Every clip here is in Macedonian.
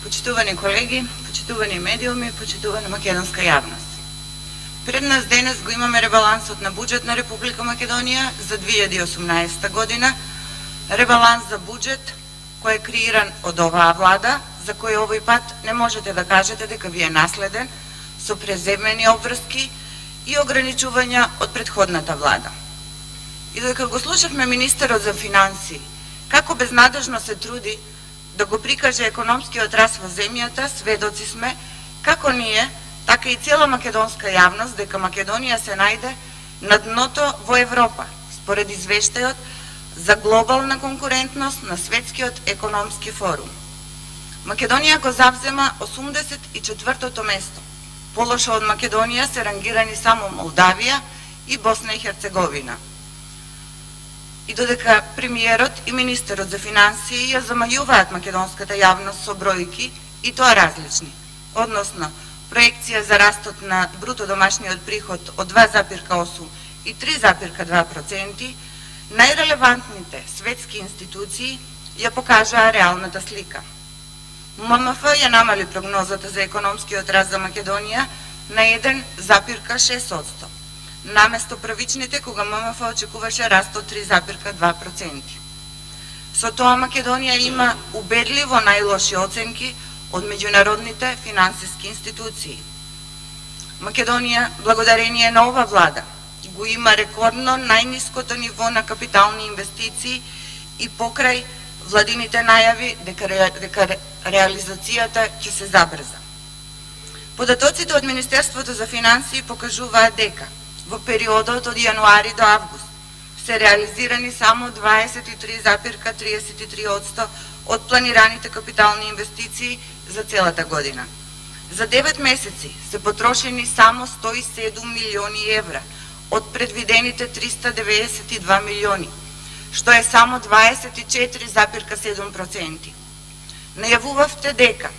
Почитувани колеги, почитувани медиуми, почитувана македонска јавност. Пред нас денес го имаме ребалансот на буџет на Република Македонија за 2018 година, ребаланс за буџет кој е креиран од оваа влада, за кој овој пат не можете да кажете дека ви е наследен, со преземени обврски и ограничувања од претходната влада. И додека го слушавме министерот за финансии, како безнадежно се труди да го прикаже економскиот раст во земјата, сведоци сме како ние, така и цела македонска јавност, дека Македонија се најде на дното во Европа, според извештајот за глобална конкурентност на Светскиот економски форум. Македонија го завзема 84-то место. Полошо од Македонија се рангирани само Молдавија и Босна и Херцеговина. И додека премиерот и министерот за финансии ја замајуваат македонската јавност со бројки, и тоа различни, односно проекција за растот на бруто домашниот приход од 2,8 и 3,2%, најрелевантните светски институции ја покажаа реалната слика. ММФ ја намали прогнозата за економскиот раст за Македонија на 1,6%, наместо првичните кога ММФ очекуваше раст од 3,2%. Со тоа Македонија има убедливо најлоши оценки од меѓународните финансиски институции. Македонија, благодарение на ова влада, го има рекордно најниското ниво на капитални инвестиции и покрај владините најави дека реализацијата ќе се забрза. Податоците од Министерството за финансии покажуваат дека во периодот од јануари до август се реализирани само 23,33% од планираните капитални инвестиции за целата година. За 9 месеци се потрошени само 107 милиони евра од предвидените 392 милиони, што е само 24,7%. Најавувавте дека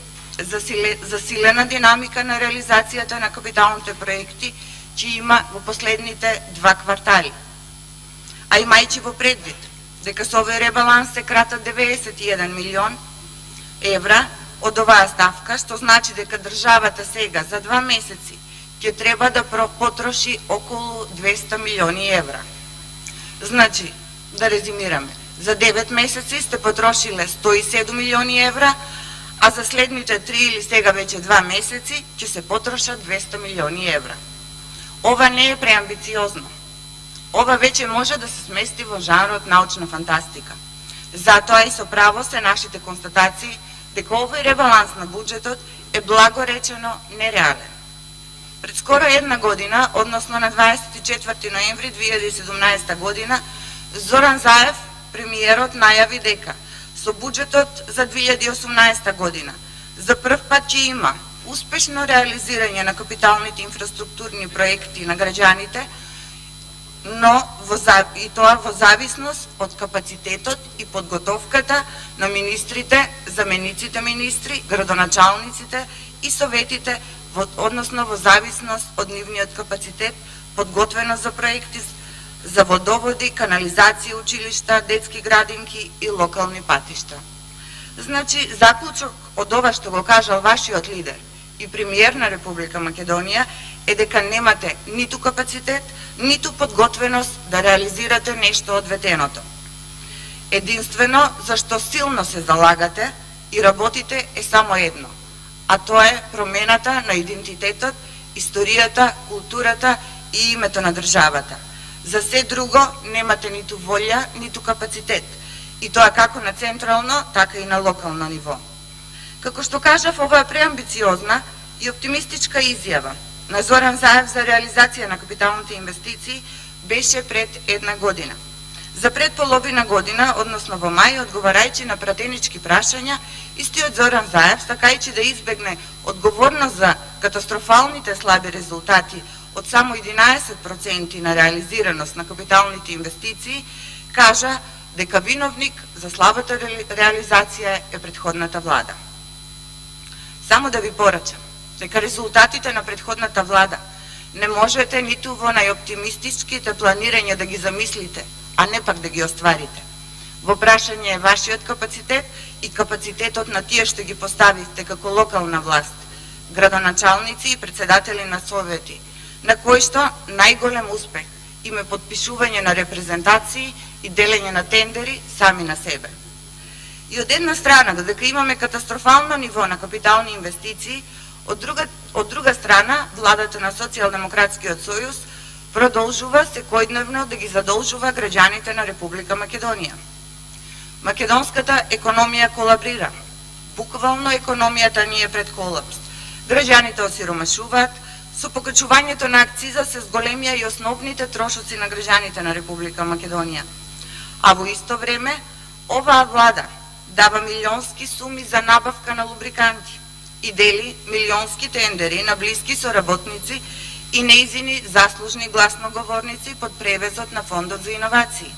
засилена динамика на реализацијата на капиталните проекти ќе има во последните 2 квартали. А имајќи во предвид дека со овој ребаланс се кратат 91 милион евра од оваа ставка, што значи дека државата сега за 2 месеци ќе треба да потроши околу 200 милиони евра. Значи, да резимираме, за 9 месеци сте потрошиле 107 милиони евра, а за следните 3 или сега веќе 2 месеци ќе се потрошат 200 милиони евра. Ова не е преамбициозно. Ова веќе може да се смести во жанрот научна фантастика. Затоа и со право се нашите констатации дека овој ребаланс на буџетот е благо речено нереален. Пред скоро една година, односно на 24 ноември 2017 година, Зоран Заев, премиерот, најави дека со буџетот за 2018 година за прв пат ќе има успешно реализирање на капиталните инфраструктурни проекти на граѓаните, но и тоа во зависност од капацитетот и подготовката на министрите, замениците министри, градоначалниците и советите, односно во зависност од нивниот капацитет, подготвеност за проекти за водоводи, канализација, училишта, детски градинки и локални патишта. Значи, заклучок од ова што го кажал вашиот лидер и премиер на Република Македонија е дека немате ниту капацитет, ниту подготвеност да реализирате нешто од ветеното. Единствено, зашто силно се залагате и работите е само едно, а тоа е промената на идентитетот, историјата, културата и името на државата. За се друго немате ниту волја, ниту капацитет, и тоа како на централно, така и на локално ниво. Како што кажав, ова е преамбициозна и оптимистичка изјава на Зоран Заев за реализација на капиталните инвестиции беше пред една година. За пред половина година, односно во мај, одговарајќи на пратенички прашања, истиот Зоран Заев, сакајќи да избегне одговорност за катастрофалните слаби резултати од само 11% на реализираност на капиталните инвестиции, кажа дека виновник за слабата реализација е претходната влада. Само да ви порачам дека резултатите на претходната влада не можете ниту во најоптимистичките планирања да ги замислите, а не пак да ги остварите. Во прашање е вашиот капацитет и капацитетот на тие што ги поставивте како локална власт, градоначалници и председатели на совети, на кои што најголем успех им е подпишување на репрезентации и делење на тендери сами на себе. И од една страна, додека имаме катастрофално ниво на капитални инвестиции, од друга страна, владата на Социјалдемократскиот сојуз продолжува секојдневно да ги задолжува граѓаните на Република Македонија. Македонската економија колабрира. Буквално економијата ни е пред колапс. Граѓаните осиромашуваат, со покачувањето на акциза се зголемија и основните трошоци на граѓаните на Република Македонија. А во исто време, оваа влада дава милионски суми за набавка на лубриканти и дели милионски тендери на блиски соработници и неизини заслужни гласноговорници под превезот на Фондот за иновации.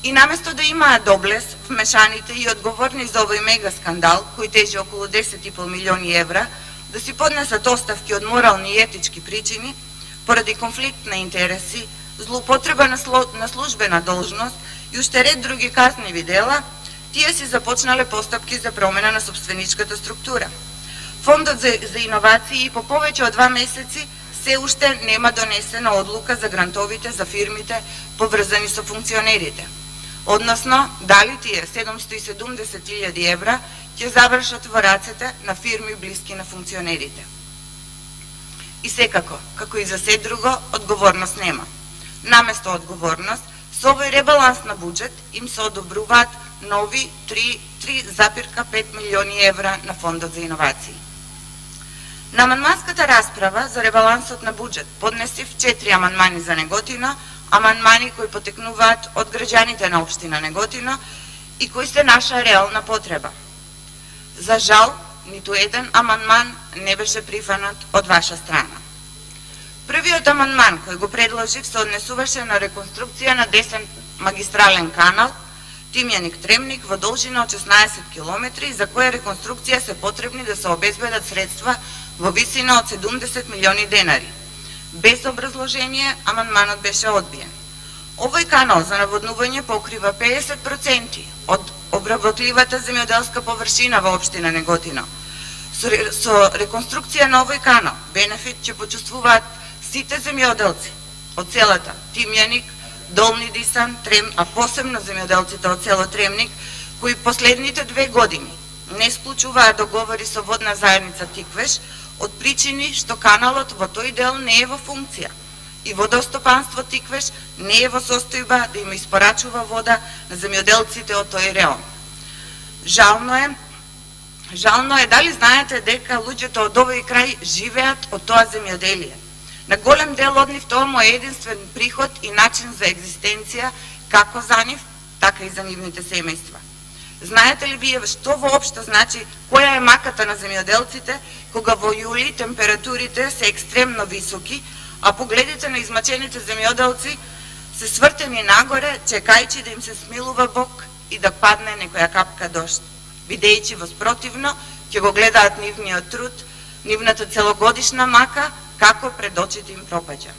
И наместо да имаат доблес вмешаните и одговорни за овој мега скандал, кој тежи околу 10,5 милиони евра, да си поднесат оставки од морални и етички причини, поради конфликт на интереси, злоупотреба на службена должност и уште ред други казниви дела, тие си започнале постапки за промена на собственичката структура. Фондот за иновации по повеќе од 2 месеци се уште нема донесена одлука за грантовите за фирмите поврзани со функционерите. Односно, дали тие 770.000 евра ќе завршат во рацете на фирми блиски на функционерите. И секако, како и за се друго, одговорност нема. Наместо одговорност, со овој ребаланс на буџет им се одобруваат нови 3,5 милиони евра на Фондот за иновации. На амандманската расправа за ребалансот на буџет поднесив 4 амандмани за Неготино, амандмани кои потекнуваат од граѓаните на општина Неготино и кои се наша реална потреба. За жал, ниту еден амандман не беше прифанат од ваша страна. Првиот амандман кој го предложив се однесуваше на реконструкција на десен магистрален канал Тимјаник-Тремник во должина од 16 км, за која реконструкција се потребни да се обезбедат средства во висина од 70 милиони денари. Без образложение, амандманот беше одбиен. Овој канал за наводнување покрива 50% од обработливата земјоделска површина во општина Неготино. Со реконструкција на овој канал, бенефит ќе почувствуваат сите земјоделци од селата Тимјаник, Долни Дисан, а посебно земјоделците од село Тремник, кои последните 2 години не склучуваат договори со водна заедница Тиквеш, од причини што каналот во тој дел не е во функција и водостопанство Тиквеш не е во состојба да им испорачува вода на земјоделците од тој реон. Жално е дали знаете дека луѓето од овој крај живеат од тоа земјоделие. На голем дел од нив тоа му е единствен приход и начин за екзистенција како за нив, така и за нивните семејства. Знаете ли вие што воопшто значи која е маката на земјоделците кога во јули температурите се екстремно високи, а погледите на измачените земјоделци се свртени нагоре, чекајќи да им се смилува Бог и да падне некоја капка дожд, бидејќи воспротивно ќе го гледаат нивниот труд, нивната целогодишна мака, како пред очите им пропаѓа.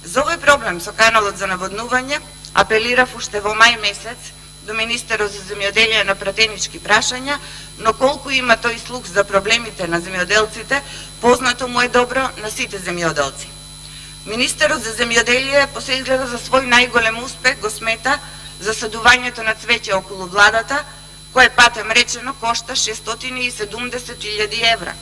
За овој проблем со каналот за наводнување апелирав уште во мај месец до министерот за земјоделие на пратенички прашања, но колку има тој слух за проблемите на земјоделците, познато му е добро на сите земјоделци. Министерот за земјоделие посеизгледа за свој најголем успех го смета засадувањето на цвеќе околу владата, кое патем речено кошта 670.000 евра,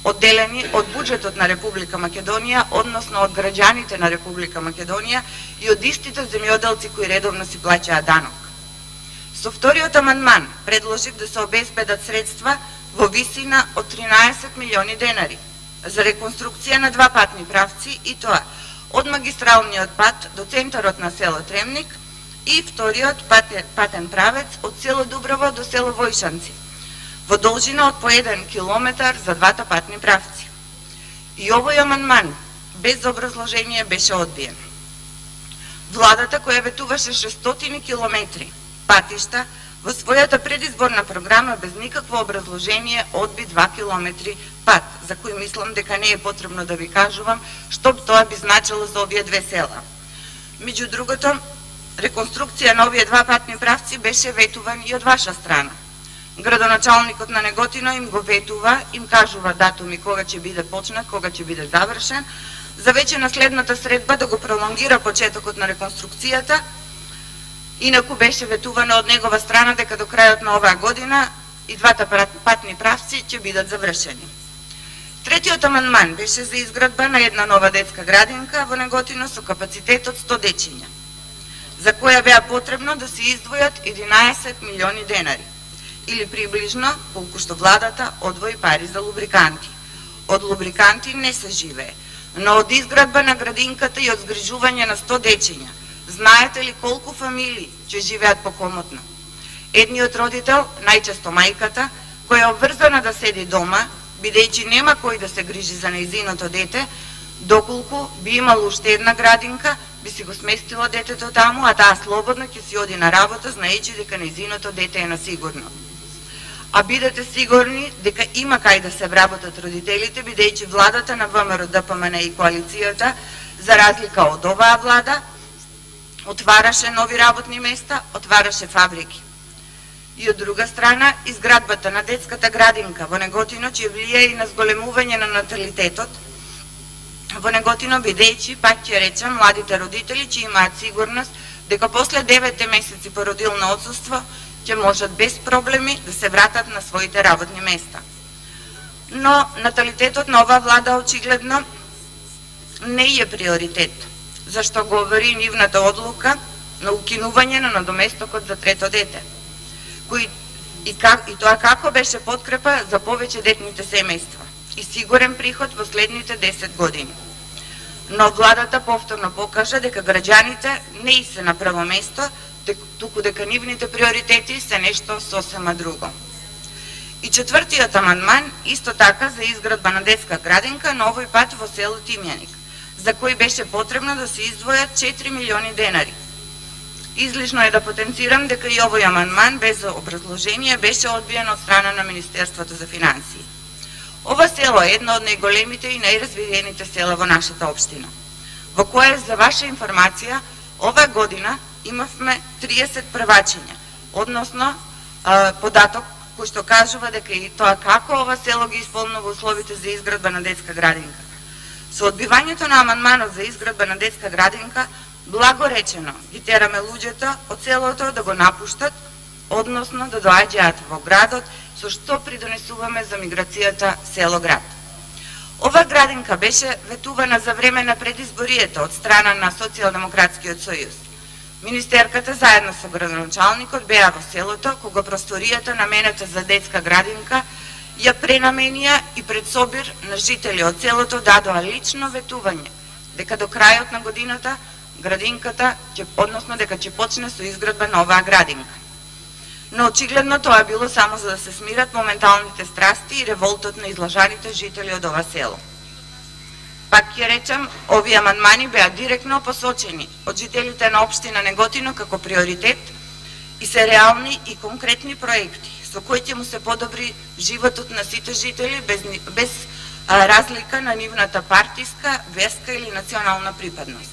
одделени од буџетот на Република Македонија, односно од граѓаните на Република Македонија и од истите земјоделци кои редовно си плаќаат данок. Со вториот амандман предложив да се обезбедат средства во висина од 13 милиони денари за реконструкција на 2 патни правци, и тоа од магистралниот пат до центарот на село Тремник и вториот патен правец од село Дуброво до село Војшанци, во должина од по 1 километар за 2 патни правци. И овој амандман без образложение беше одбиен. Владата која ветуваше 600 километри патишта во својата предизборна програма без никакво образложение одби 2 километри пат, за кој мислам дека не е потребно да ви кажувам што тоа би значило за овие 2 села. Меѓу другото, реконструкција на овие два патни правци беше ветуван и од ваша страна. Градоначалникот на Неготино им го ветува, им кажува датуми кога ќе биде почнат, кога ќе биде завршен, за веќе на следната средба да го пролонгира почетокот на реконструкцијата, инаку беше ветувано од негова страна дека до крајот на оваа година и двата патни правци ќе бидат завршени. Третиот амандман беше за изградба на една нова детска градинка во Неготино со капацитет од 100 дечиња, за која беа потребно да се издвојат 11 милиони денари, или приближно колку што владата одвои пари за лубриканти. Од лубриканти не се живее, но од изградба на градинката и од згрижување на 100 дечиња, знаете ли колку фамилии ќе живеат покомотно? Едниот родител, најчесто мајката, која е обврзана да седи дома, бидејќи нема кој да се грижи за нејзиното дете, доколку би имало уште една градинка, би си го сместила детето таму, а таа слободно ќе си оди на работа, знаејќи дека нејзиното дете е на сигурно. А бидете сигурни дека има кај да се вработат родителите, бидејќи владата на ВМРО, ДПМН и коалицијата, за разлика од оваа влада, отвараше нови работни места, отвараше фабрики. И од друга страна, изградбата на детската градинка во Неготино ќе влие и на зголемување на наталитетот во Неготино, бидејќи, пак ќе речем, младите родители ќе имаат сигурност дека после 9 месеци породилно отсуство ќе можат без проблеми да се вратат на своите работни места. Но наталитетот на оваа влада очигледно не е приоритет, зашто говори нивната одлука на укинување на надоместокот за трето дете, и тоа како беше подкрепа за повеќе детните семејства и сигурен приход во следните 10 години. Но владата повторно покажа дека граѓаните не и се на прво место, туку дека нивните приоритети се нешто сосема друго. И четвртиот амандман, исто така за изградба на детска градинка на овој пат во село Тимјаник, за кој беше потребно да се издвојат 4 милиони денари. Излишно е да потенцирам дека и овој амандман без образложение беше одбиен од страна на Министерството за финансии. Ова село е едно од најголемите и најразвиените села во нашата општина, во кое, за ваша информација, ова година имавме 30 првачиња, односно податок кој што кажува дека и тоа како ова село ги исполнува условите за изградба на детска градинка. Со одбивањето на амандманот за изградба на детска градинка, благо речено, ги тераме луѓето од селото да го напуштат, односно да доаѓаат во градот, со што придонесуваме за миграцијата село-град. Ова градинка беше ветувана за време на предизборието од страна на Социјалдемократскиот сојуз. Министерката заедно со градоначалникот беа во селото, кога просторијата наменета за детска градинка ја пренаменија и пред собир на жители од селото дадоа лично ветување дека до крајот на годината градинката, односно дека ќе почне со изградба на оваа градинка. Но очигледно тоа било само за да се смират моменталните страсти и револтот на излажаните жители од ова село. Пак ќе речем, овие амандмани беа директно посочени од жителите на општина Неготино како приоритет и се реални и конкретни проекти со кои ќе му се подобри животот на сите жители без разлика на нивната партиска, верска или национална припадност.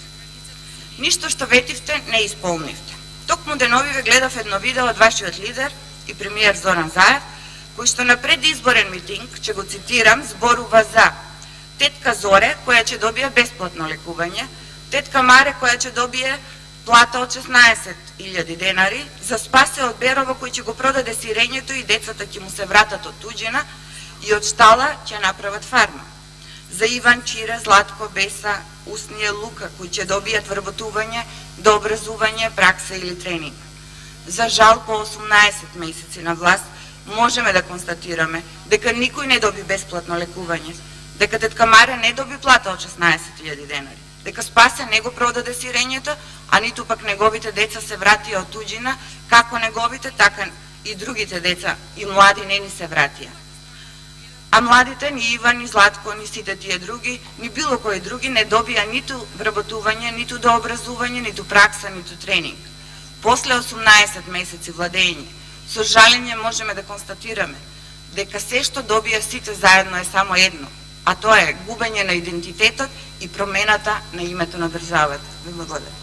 Ништо што ветивте не исполнивте. Токму деновиве гледав едно видео од вашиот лидер и премиер Зоран Заев, кој што на предизборен митинг, ќе го цитирам, зборува за тетка Зоре, која ќе добие бесплатно лекување, тетка Маре, која ќе добие плата од 16.000 денари, за Спасе од Берово, кој ќе го продаде сирењето и децата ќе му се вратат од туѓина и од штала ќе направат фарма. За Иван, Чире, Златко, Беса, Уснија, Лука, кои ќе добијат вработување, дообразување, пракса или тренинг. За жал, по 18 месеци на власт, можеме да констатираме дека никој не доби бесплатно лекување, дека тетка Маре не доби плата од 16.000 денари, дека Спасе не го продаде сирењето, а ниту пак неговите деца се вратија од туѓина, како неговите, така и другите деца и млади не ни се вратија. А младите, ни Иван, ни Златко, ни сите тие други, ни било кои други не добија ниту вработување, ниту дообразување, ниту пракса, ниту тренинг. После 18 месеци владење, со жалење можеме да констатираме дека се што добија сите заедно е само едно, а тоа е губење на идентитетот и промената на името на државата. Ви благодарам.